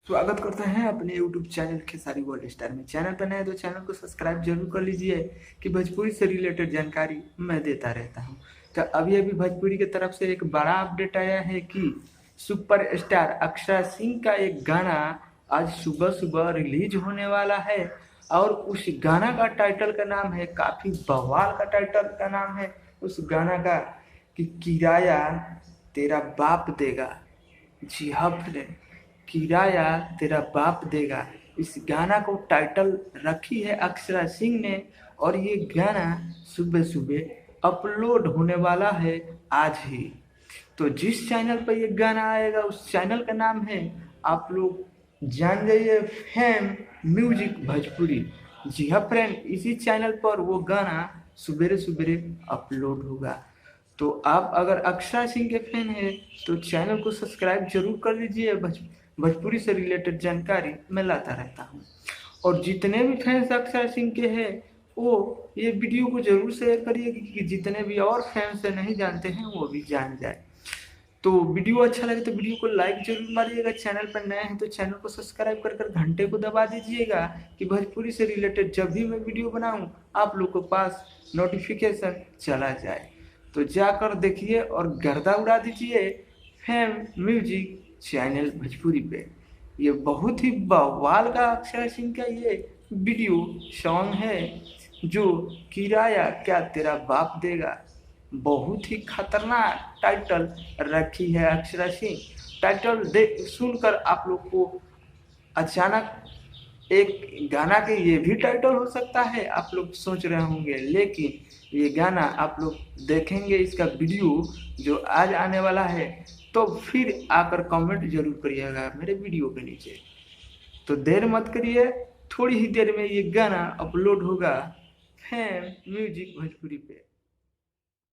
स्वागत करते हैं अपने YouTube channel Khesari world star में। चैनल पर नए तो चैनल को सब्सक्राइब जरूर कर लीजिए कि भोजपुरी से रिलेटेड जानकारी मैं देता रहता हूं। तो अभी अभी भोजपुरी की तरफ से एक बड़ा अपडेट आया है कि सुपरस्टार अक्षरा सिंह का एक गाना आज सुबह सुबह रिलीज होने वाला है। और उस गाना का टाइटल का नाम है, काफ़ी बवाल का टाइटल का नाम है उस गाना का, कि किराया तेरा बाप देगा। जी हाँ फ्रेंड, किराया तेरा बाप देगा। इस गाना को टाइटल रखी है अक्षरा सिंह ने। और ये गाना सुबह सुबह अपलोड होने वाला है आज ही। तो जिस चैनल पर ये गाना आएगा उस चैनल का नाम है, आप लोग जान जाइए, फेम म्यूजिक भोजपुरी। जी हाँ फ्रेंड, इसी चैनल पर वो गाना सवेरे सवेरे अपलोड होगा। तो आप अगर अक्षरा सिंह के फैन हैं तो चैनल को सब्सक्राइब जरूर कर लीजिए। भोजपुरी से रिलेटेड जानकारी मैं लाता रहता हूँ। और जितने भी फैंस अक्षरा सिंह के हैं वो ये वीडियो को जरूर शेयर करिए कि जितने भी और फैंस नहीं जानते हैं वो भी जान जाए। तो वीडियो अच्छा लगे तो वीडियो को लाइक जरूर मारिएगा। चैनल पर नए हैं तो चैनल को सब्सक्राइब कर कर घंटे को दबा दीजिएगा कि भोजपुरी से रिलेटेड जब भी मैं वीडियो बनाऊं आप लोग के पास नोटिफिकेशन चला जाए। तो जाकर देखिए और गर्दा उड़ा दीजिए फेम म्यूजिक चैनल भोजपुरी पे। ये बहुत ही बवाल का अक्षर सिंह का ये वीडियो सॉन्ग है जो किराया क्या तेरा बाप देगा। बहुत ही खतरनाक टाइटल रखी है अक्षरा सिंह। टाइटल देख सुनकर आप लोग को अचानक एक गाना के ये भी टाइटल हो सकता है आप लोग सोच रहे होंगे, लेकिन ये गाना आप लोग देखेंगे इसका वीडियो जो आज आने वाला है तो फिर आकर कमेंट जरूर करिएगा मेरे वीडियो के नीचे। तो देर मत करिए, थोड़ी ही देर में ये गाना अपलोड होगा फेम म्यूजिक भोजपुरी पे।